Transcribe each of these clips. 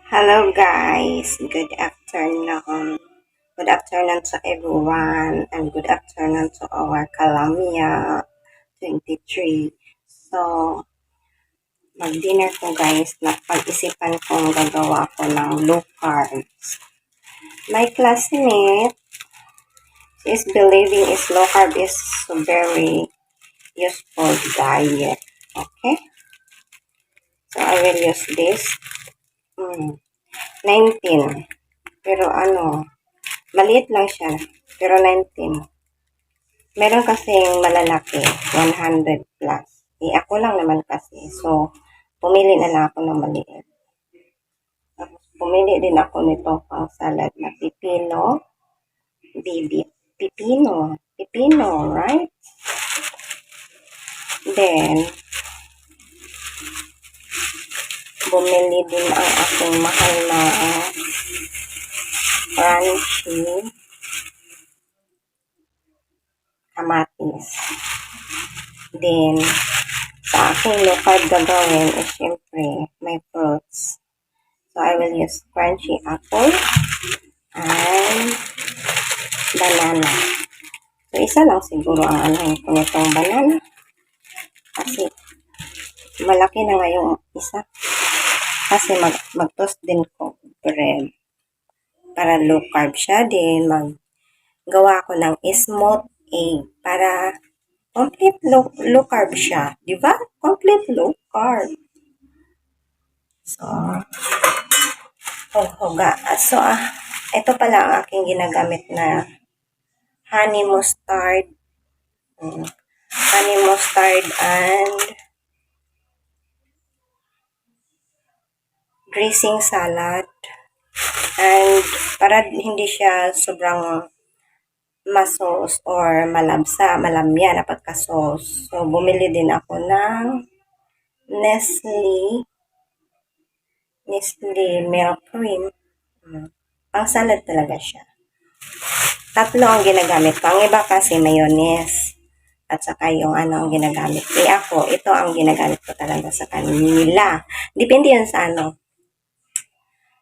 Hello guys, good afternoon. Good afternoon to everyone and good afternoon to our Kalamia 23. So, mag-dinner ko guys, napag-isipan kong gagawa ko ng low carbs. My classmate is believing is low carb is very useful diet. Okay? So, I will use this. 19. Pero maliit lang siya. Pero 19. Meron kasing malalaki, 100 plus. Ako lang naman kasi. So, pumili na lang ako ng maliit. Tapos, pumili din ako nito pang salad na pipino. Pipino, right? Then, bumili din ang aking mahal na crunchy kamatis. Then, sa aking low carb gagawin is syempre may fruits. So, I will use crunchy apple and banana. So, isa lang siguro ang anahin ko nitong banana. Kasi, malaki na nga yung isa. Kasi, mag-toast din ko bread. Para low carb siya din. Maggawa ko ng smooth egg. Para complete low carb siya. Diba? Complete low carb. So, huga. So, ito pala ang aking ginagamit na honey mustard. Honey mustard and dressing salad. And para hindi siya sobrang masos or malamya na pagka-sauce. So, bumili din ako ng Nestle milk cream. Pang salad talaga siya. Tatlo ang ginagamit ko. Ang iba kasi mayonnaise. At saka yung ang ginagamit. Ako, ito ang ginagamit ko talaga sa kanila. Depende yun sa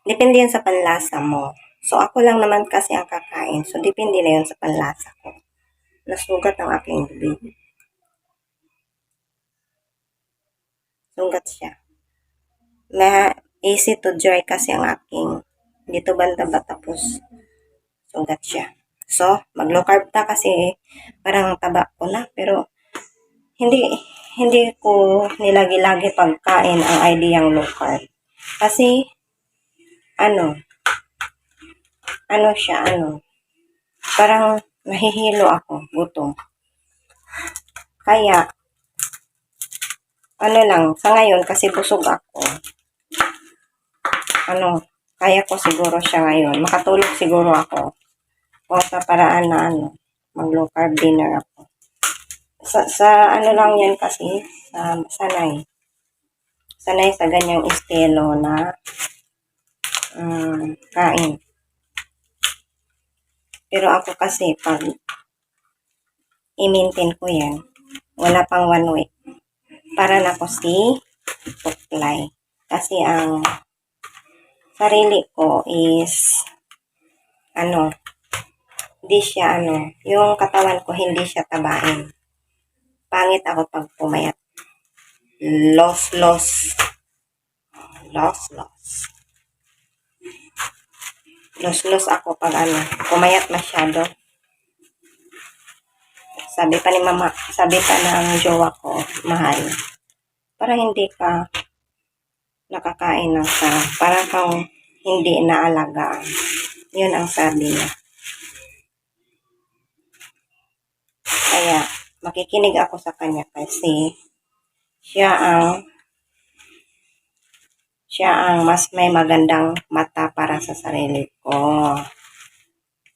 Depende yun sa panlasa mo. So, ako lang naman kasi ang kakain. So, depende na yun sa panlasa ko. Nasugat ang aking bibig. Sugat siya. Easy to dry kasi ang aking dito banda ba tapos sugat siya. So, mag-low carb ta kasi parang taba ko na. Pero, hindi ko nilagi-lagi pagkain ang ideyang low carb. Kasi, parang nahihilo ako, gutom. Kaya, sa ngayon, kasi busog ako, kaya ko siguro siya ngayon. Makatulog siguro ako. O sa paraan na mag-low carb dinner ako. Sa lang yan kasi, sanay. Sanay sa ganyang estilo na kain. Pero ako kasi, pag i-maintain ko yan, wala pang 1 week. Para na ko si tuklay. Kasi ang sarili ko is hindi siya yung katawan ko hindi siya tabain. Pangit ako pag pumayat. Loss. Loss ako pag pumayat masyado. Sabi pa ng jowa ko, mahal. Para hindi ka nakakain ng sarap. Para kang hindi naalagaan. Yun ang sabi niya. Kaya, makikinig ako sa kanya kasi siya ang mas may magandang mata para sa sarili ko.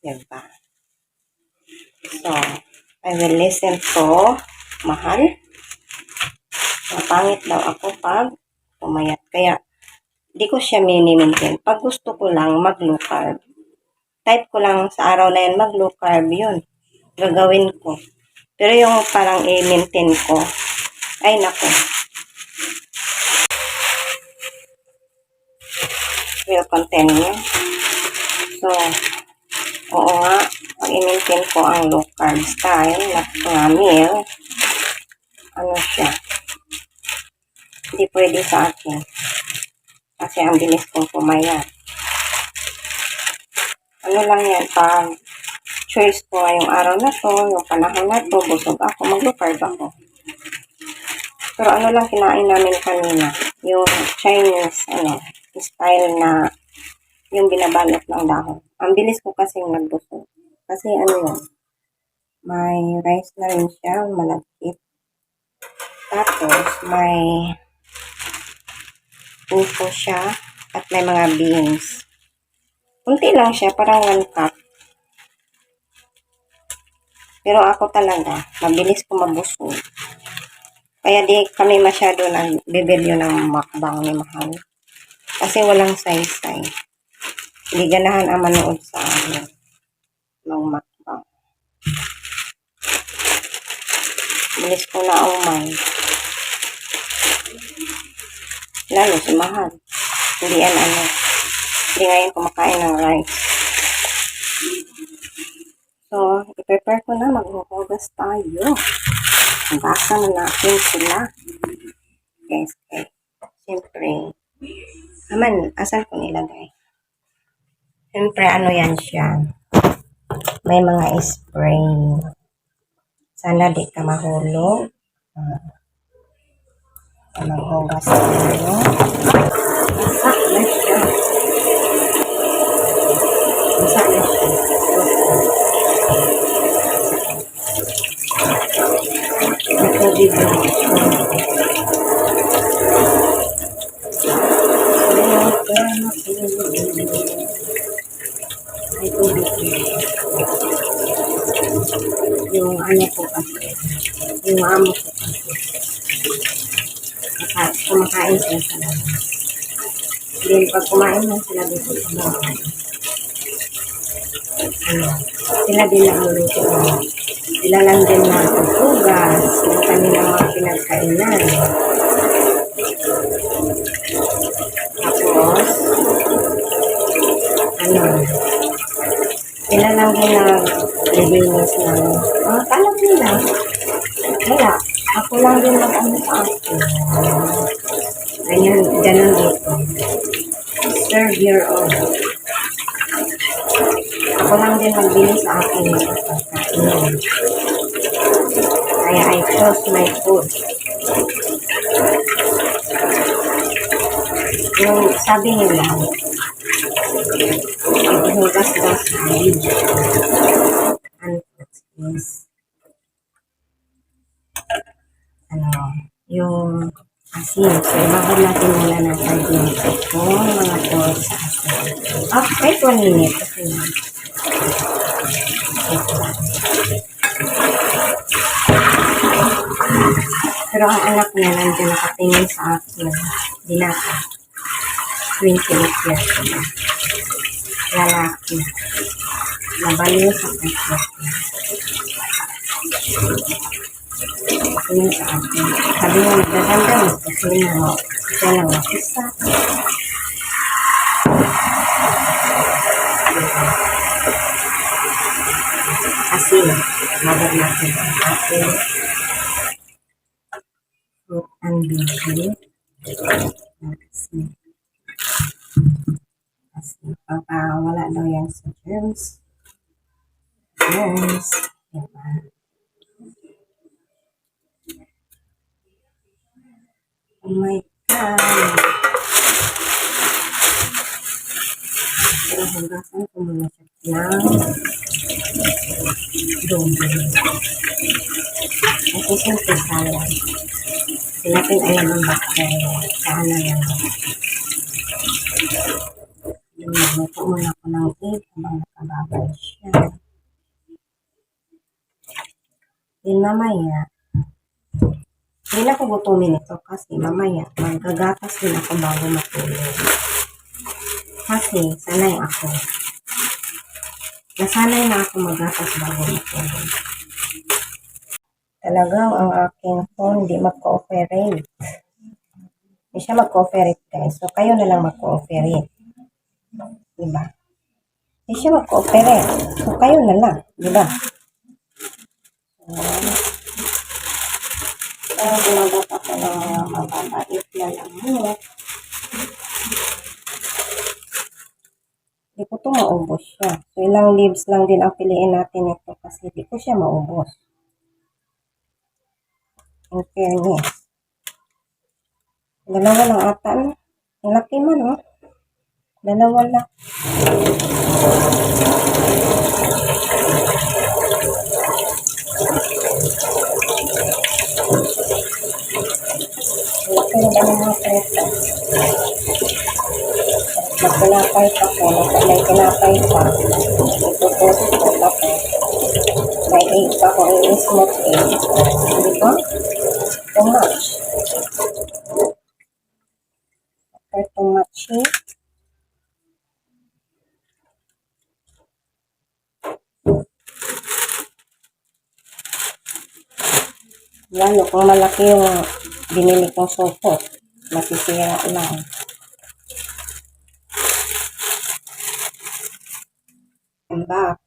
Diba? So, I will listen to mahal. Mapangit daw ako pag pumayat. Kaya, di ko siya mini-maintain. Pag gusto ko lang mag-low carb, type ko lang sa araw na yan mag-low carb, yun. Gagawin ko. Pero yung parang i-maintain ko, ay nako. will continue. So, oo nga, pag i-maintain ko ang low carb style na meal, ano siya, hindi pwede sa akin. Kasi ang bilis kong pumayat. Ano lang yan, pag choice ko ngayong araw na to, yung panahon na to, busog ako, mag-low carb ako. Pero ano lang kinain namin kanina, yung Chinese, style na, yung binabalot ng dahon. Ang bilis ko kasing nagbusog. Kasi yun, may rice na rin siya, malagkit. Tapos, may upo siya, at may mga beans. Kunti lang siya, parang 1 cup. Pero ako talaga, mabilis ko mabusog. Kaya di kami masyado nagbibideo ng mukbang ni Mahal. Kasi walang size-size. Hindi ganahan ang manood sa amin ng mukbang. Bilis ko na umay. Lalo si Mahal. Hindi hindi ngayon kumakain ng rice. So, i-prepare ko na, maghuhugas tayo. Hugasan na natin sila. Guys, okay. Siyempre, asan ko nilagay? Siyempre, yan siya. May mga spray. Sana di ka mahulog. Maghugas tayo. Masak na siya. Masak na siya. Matubig lang. Ay, tubig lang. Yung ko kasi. Yung amo ko kasi. Kumakain sila sa labas. Then, pag kumain na sila dito sa bahay, sila din nagluluto. Sila lang din maghugas ng kanilang mga pinagkainan. Tapos, sila lang din naglilinis ng kalat nila. Wala. Ako lang din mag-ano sa akin. Ganyan, ganun dito. Serve your own. Ako lang din magbili sa akin ng pagkain. Kaya I chose my food. Yung sabi nila, hugas daw sa akin. And is, yung asin. So, ibabad natin muna ng asin. Kung mga to sa asin. Kahit 1 minute. Kasi pero ang anak niya nandiyan nakatingin sa akin. Binata. 28 years old. Lalaki. Nabaliw sa pagkakas. Tingin sa akin. Sabi niya nagdaganda mas kasi na siya lang makisa. Asin. Mabag natin sa atin. Fruit and veggie. Asin. Asin. Wala daw yan sa germs. Germs. Diba? Oh my God. Pero hugasan ko muna siya ng doble. Kasi simple salad. Kasi natin alam ang bacteria. Saan na lang. Luto muna ko ng egg habang nakababay siya. Then mamaya, hindi na ko gutumin ito kasi mamaya magagatas din ako bago matulog. Kasi sanay ako. Nasanay na ako magatas bago matulog. Talagang ang aking phone hindi mag-cooperate. Hindi siya mag-cooperate guys. So kayo na lang mag-cooperate. Diba? Hindi siya mag-cooperate. So, kayo na lang. Diba? Pero gumagat ako ng mga mababait na lamok. Hindi ko ito maubos siya. So, ilang leaves lang din ang piliin natin ito kasi hindi ko siya maubos. In fairness. Dalawa lang ata, no? Ang laki man, no? Dalawa lang. Ang laki na ba ng mga presa? Nagtinapay pa ko. May tinapay pa. Itutos ko. Tapos, may egg pa ko. I-smoked egg. Hindi ba? Too much. After too much, eh. Lalo kung malaki yung binili kong sopot, masisira lang. I'm back.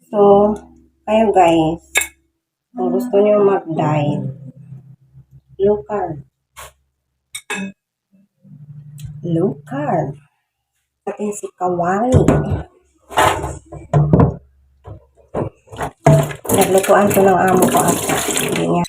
So, kayo guys, kung gusto niyo mag-diet, low carb. Low carb. Atin si Kawali. Naglutuan ko ng amo ko ata. Hindi niya.